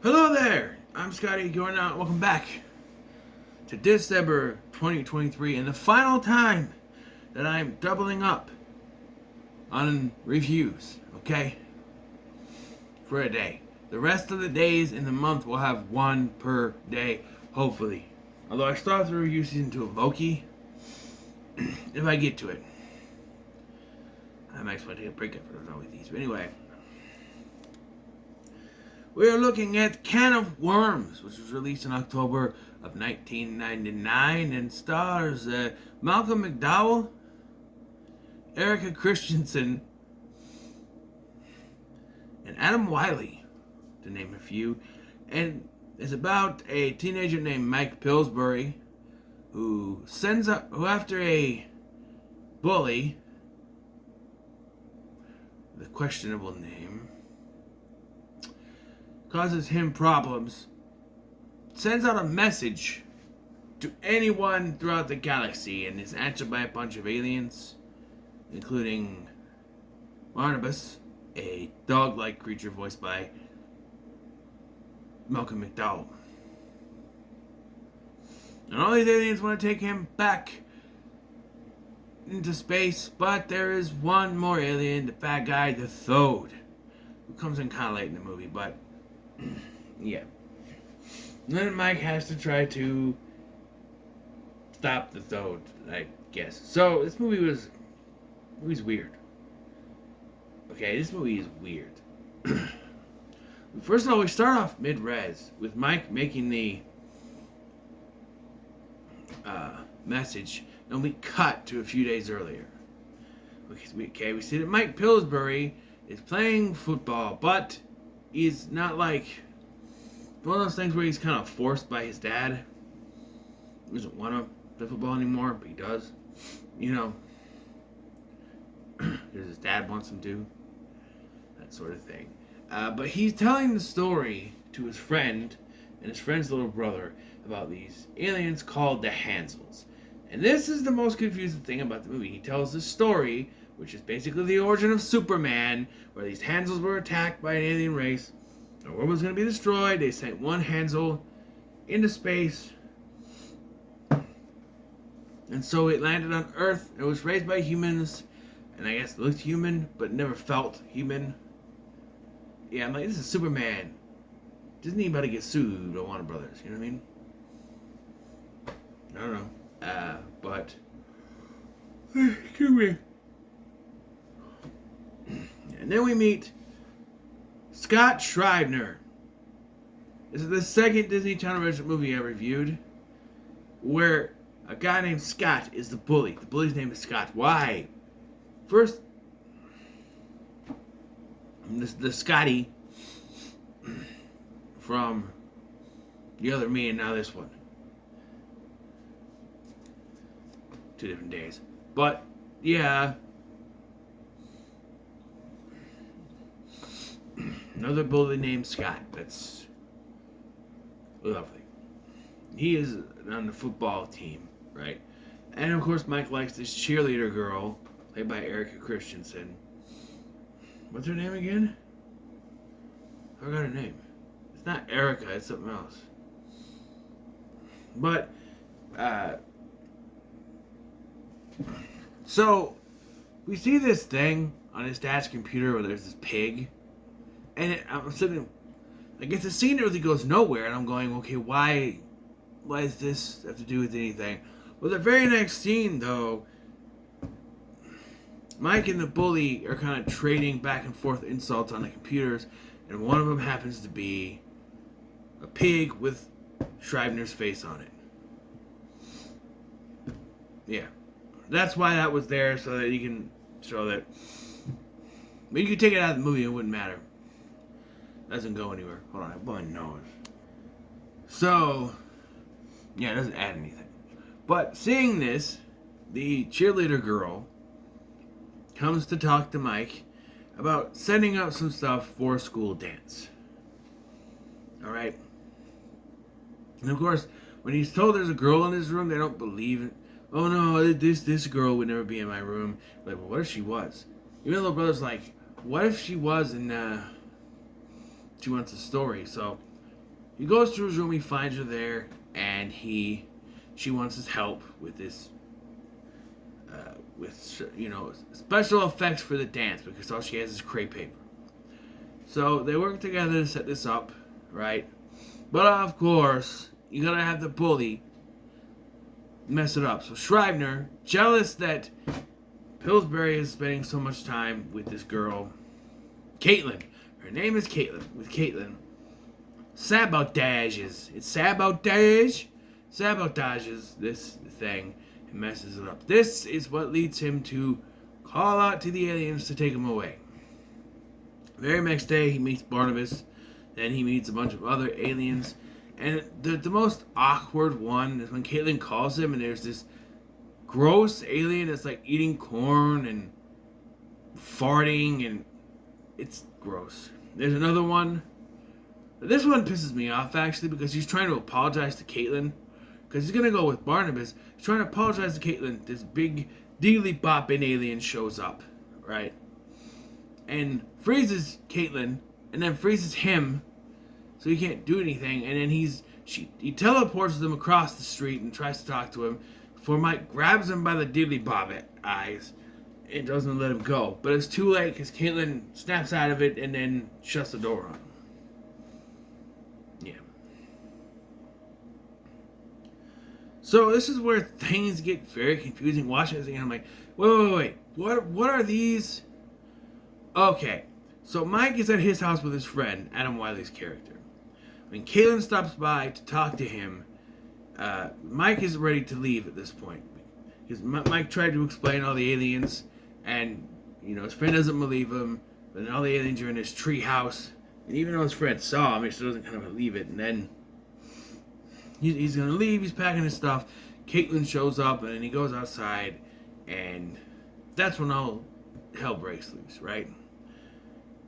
Hello there! I'm Scotty going out. Welcome back to Dis-Cember 2023 and the final time that I'm doubling up on reviews, okay? For a day. The rest of the days in the month will have one per day, hopefully. Although I start the review season 2 of Loki, if I get to it. I might as well take a break after with these, but anyway. We are looking at Can of Worms, which was released in October of 1999 and stars Malcolm McDowell, Erica Christensen, and Adam Wiley, to name a few. And it's about a teenager named Mike Pillsbury who after a bully, the questionable name, causes him problems, sends out a message to anyone throughout the galaxy and is answered by a bunch of aliens, including Barnabas, a dog-like creature voiced by Malcolm McDowell. And all these aliens want to take him back into space, but there is one more alien, the bad guy, the Thode, who comes in kind of late in the movie, but yeah. And then Mike has to try to stop the Thode, I guess. So this movie was weird. Okay, this movie is weird. First of all, we start off mid-res with Mike making the message, and we cut to a few days earlier. Okay, we see that Mike Pillsbury is playing football, but he's not like one of those things where he's kind of forced by his dad. He doesn't want to play football anymore, but he does. You know, because his dad wants him to. That sort of thing. But he's telling the story to his friend and his friend's little brother about these aliens called the Hansels. And this is the most confusing thing about the movie. He tells this story, which is basically the origin of Superman, where these Hansels were attacked by an alien race. The world was going to be destroyed. They sent one Hansel into space. And so it landed on Earth. It was raised by humans. And I guess looked human, but never felt human. Yeah, I'm like, this is Superman. Doesn't anybody get sued by Warner Brothers? You know what I mean? I don't know. But excuse me. And then we meet Scott Schreibner. This is the second Disney Channel original movie I reviewed, where a guy named Scott is the bully. The bully's name is Scott. Why? First, the Scotty from The Other Me, and now this one. 2 different days. But, yeah. Another bully named Scott. That's lovely. He is on the football team, right? And of course, Mike likes this cheerleader girl, played by Erica Christensen. What's her name again? I forgot her name. It's not Erica, it's something else. But, so, we see this thing on his dad's computer where there's this pig. And I'm sitting, like, it's a scene that really goes nowhere. And I'm going, okay, why does this have to do with anything? Well, the very next scene, though, Mike and the bully are kind of trading back and forth insults on the computers. And one of them happens to be a pig with Schreibner's face on it. Yeah. That's why that was there, so that you can show that. But you could take it out of the movie, it wouldn't matter. It doesn't go anywhere. Hold on, I have one nose. So, yeah, it doesn't add anything. But seeing this, the cheerleader girl comes to talk to Mike about setting up some stuff for a school dance. Alright? And of course, when he's told there's a girl in his room, they don't believe it. Oh no, this girl would never be in my room. Like, well, what if she was? Even the little brother's like, what if she was and she wants a story? So He goes to his room, he finds her there, and she wants his help with this, special effects for the dance, because all she has is crepe paper. So they work together to set this up, right? But of course, you gotta have the bully mess it up. So Scribner, jealous that Pillsbury is spending so much time with this girl, Caitlin. Her name is Caitlin. With Caitlin, sabotages this thing and messes it up. This is what leads him to call out to the aliens to take him away. The very next day, he meets Barnabas. Then he meets a bunch of other aliens. And the most awkward one is when Caitlin calls him, and there's this gross alien that's like eating corn and farting, and it's gross. There's another one. This one pisses me off, actually, because he's trying to apologize to Caitlin. Because he's going to go with Barnabas. He's trying to apologize to Caitlin. This big, deedly-bopping alien shows up, right? And freezes Caitlin, and then freezes him, so he can't do anything. And then he teleports them across the street and tries to talk to him. Before Mike grabs him by the deedly-bobbit eyes and doesn't let him go. But it's too late, because Caitlin snaps out of it and then shuts the door on him. Yeah. So this is where things get very confusing. Watching this again, I'm like, wait. What are these? Okay. So Mike is at his house with his friend, Adam Wiley's character. When Caitlin stops by to talk to him, Mike is ready to leave at this point. Because Mike tried to explain all the aliens, and his friend doesn't believe him. But then all the aliens are in this tree house, and even though his friend saw him, he still doesn't kind of believe it. And then he's gonna leave. He's packing his stuff. Caitlin shows up, and then he goes outside, and that's when all hell breaks loose, right?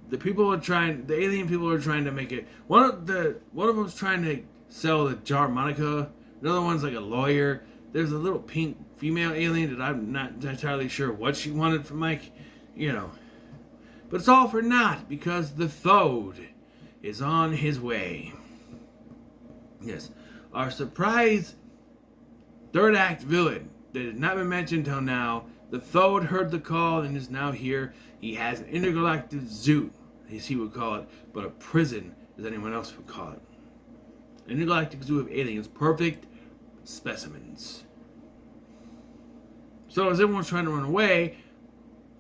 The alien people are trying to make it. One of them's trying to sell the harmonica. Another one's like a lawyer. There's a little pink female alien that I'm not entirely sure what she wanted from Mike, But it's all for naught, because the Thode is on his way. Yes, our surprise third act villain that has not been mentioned till now. The Thode heard the call and is now here. He has an intergalactic zoo, as he would call it, but a prison, as anyone else would call it. An intergalactic zoo of aliens, perfect specimens. So as everyone's trying to run away,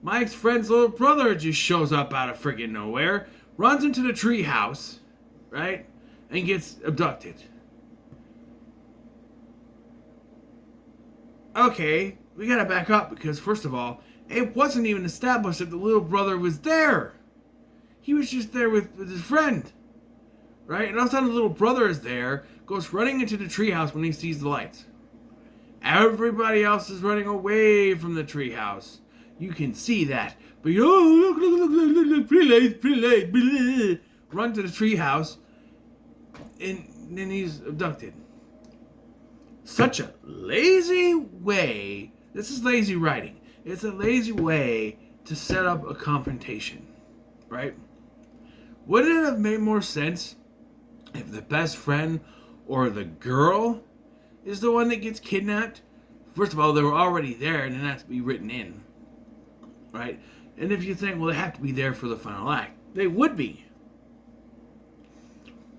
Mike's friend's little brother just shows up out of friggin' nowhere, runs into the tree house, right, and gets abducted. Okay, we gotta back up, because first of all, it wasn't even established that the little brother was there. He was just there with his friend, right? And all of a sudden the little brother is there, goes running into the treehouse when he sees the lights. Everybody else is running away from the treehouse. You can see that. But look, pretty late. Run to the treehouse, and then he's abducted. Such a lazy way. This is lazy writing. It's a lazy way to set up a confrontation, right? Wouldn't it have made more sense if the best friend or the girl is the one that gets kidnapped? First of all, they were already there and it has to be written in, right? And if you think, well, they have to be there for the final act, they would be.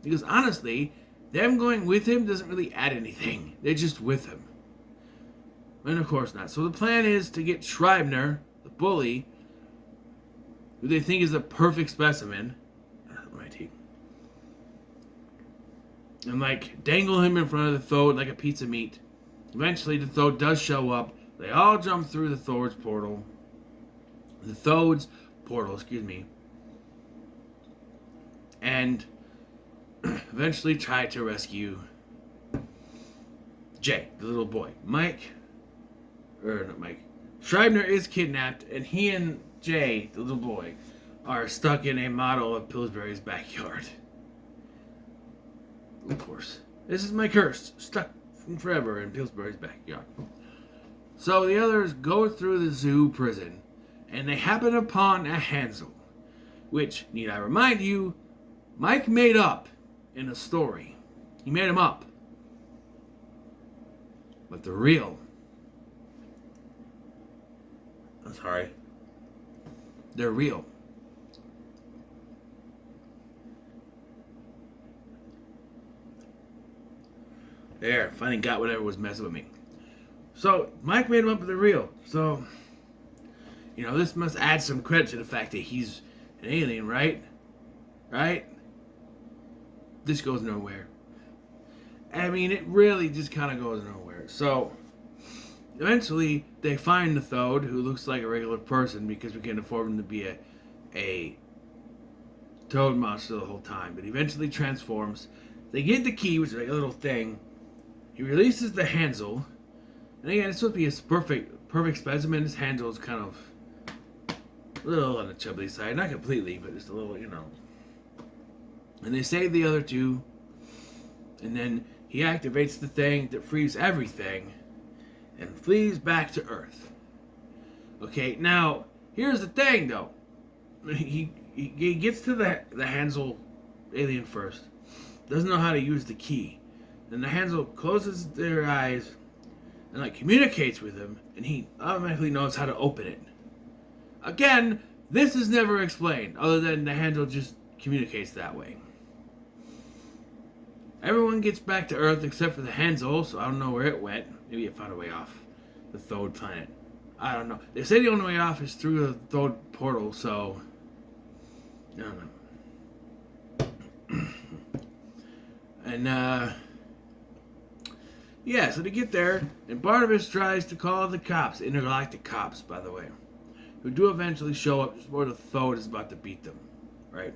Because honestly, them going with him doesn't really add anything. They're just with him. And of course not. So the plan is to get Scribner, the bully, who they think is a perfect specimen, and dangle him in front of the Thode like a piece of meat. Eventually the Thode does show up. They all jump through the Thode's portal. And eventually try to rescue Jay, the little boy. Scribner is kidnapped, and he and Jay, the little boy, are stuck in a model of Pillsbury's backyard. Of course. This is my curse. Stuck forever in Pillsbury's backyard. So the others go through the zoo prison, and they happen upon a Hansel, which, need I remind you, Mike made up in a story. He made them up. But they're real. I'm sorry. They're real. There, finally got whatever was messing with me. So, Mike made them up, but they're real. So, this must add some credit to the fact that he's an alien, right? Right? This goes nowhere. I mean, it really just kind of goes nowhere. So, eventually, they find the Thode, who looks like a regular person because we can't afford him to be a toad monster the whole time. But he eventually transforms. They get the key, which is like a little thing. He releases the Hansel. And again, it's supposed to be his perfect specimen. His Hansel is kind of a little on the chubby side. Not completely, but just a little, And they save the other two. And then he activates the thing that frees everything and flees back to Earth. Okay, now, here's the thing, though. He gets to the Hansel alien first. Doesn't know how to use the key. Then the Hansel closes their eyes and communicates with him, and he automatically knows how to open it. Again, this is never explained, other than the Hansel just communicates that way. Everyone gets back to Earth except for the Hansel, so I don't know where it went. Maybe it found a way off the Thode planet. I don't know. They say the only way off is through the Thode portal, so I don't know. And so they get there, and Barnabas tries to call the cops, intergalactic cops, by the way, who do eventually show up just before the Thode is about to beat them, right?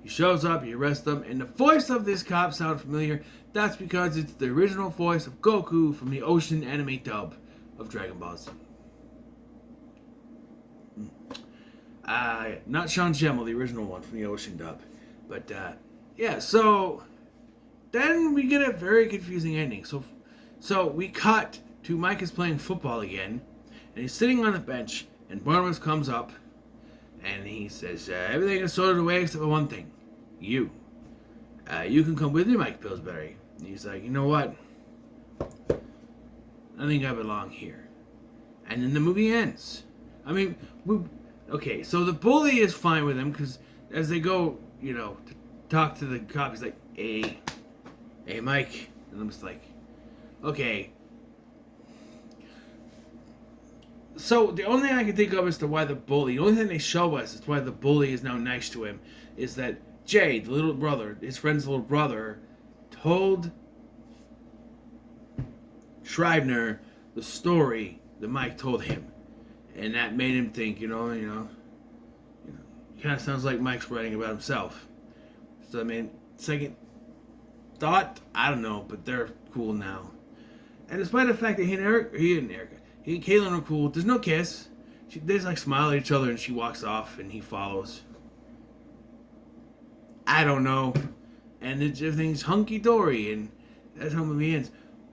He shows up, he arrests them, and the voice of this cop sounds familiar. That's because it's the original voice of Goku from the Ocean anime dub of Dragon Ball Z. Not Sean Schemmel, the original one from the Ocean dub. But, so then we get a very confusing ending. So we cut to Mike is playing football again, and he's sitting on the bench, and Barnabas comes up, and he says, everything is sorted away except for one thing. You. You can come with me, Mike Pillsbury. And he's like, you know what? I think I belong here. And then the movie ends. I mean, okay, so the bully is fine with him, because as they go, to talk to the cop, he's like, hey, Mike. And I'm just like, okay. So the only thing I can think of as to why the only thing they show us is why the bully is now nice to him, is that Jay, the little brother, his friend's little brother, told Schreibner the story that Mike told him, and that made him think, kind of sounds like Mike's writing about himself. So I mean, second thought, I don't know, but they're cool now. And despite the fact that he and Caitlin are cool, there's no kiss. They just smile at each other, and she walks off, and he follows. I don't know. And everything's hunky-dory, and that's how the movie ends.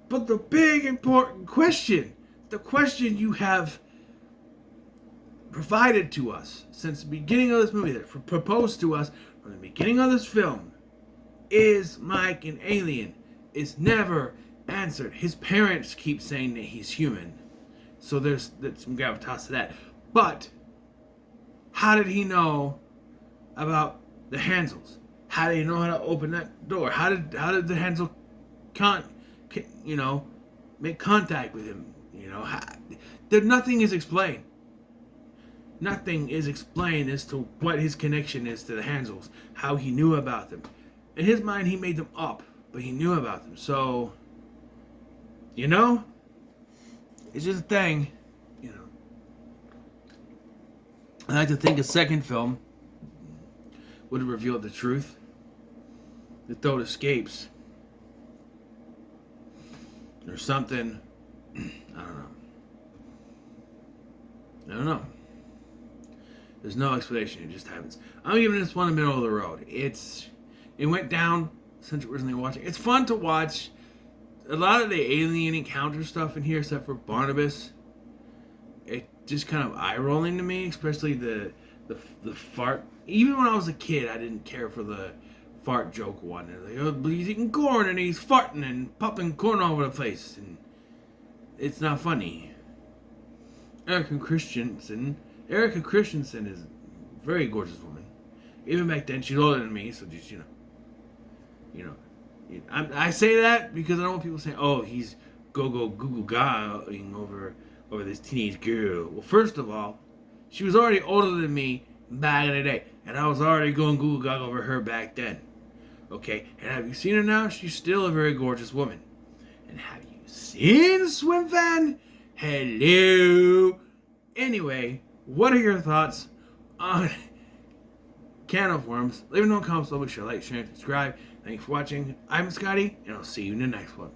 But the big important question, the question you have provided to us since the beginning of this movie, that proposed to us from the beginning of this film, is Mike an alien, is never answered. His parents keep saying that he's human, so there's some gravitas to that. But how did he know about the Hansels? How did he know how to open that door? How did the Hansel make contact with him? Nothing is explained. Nothing is explained as to what his connection is to the Hansels, how he knew about them. In his mind, he made them up, but he knew about them. So, it's just a thing, I like to think a second film would have revealed the truth. The Thode escapes. Or something. I don't know. There's no explanation. It just happens. I'm giving this one a middle of the road. It went down since originally watching. It's fun to watch. A lot of the alien encounter stuff in here, except for Barnabas, it just kind of eye-rolling to me, especially the fart. Even when I was a kid, I didn't care for the fart joke one. Like, oh, he's eating corn and he's farting and popping corn all over the place, and it's not funny. Erica Christensen is a very gorgeous woman. Even back then, she's older than me, so just I say that because I don't want people saying, "Oh, he's go Google gawing over this teenage girl." Well, first of all, she was already older than me back in the day, and I was already going Google gog over her back then. Okay, and have you seen her now? She's still a very gorgeous woman. And have you seen Swim Fan? Hello. Anyway, what are your thoughts on Can of Worms? Leave a note in the comments below. Make sure to like, share, and subscribe. Thanks for watching. I'm Scotty, and I'll see you in the next one.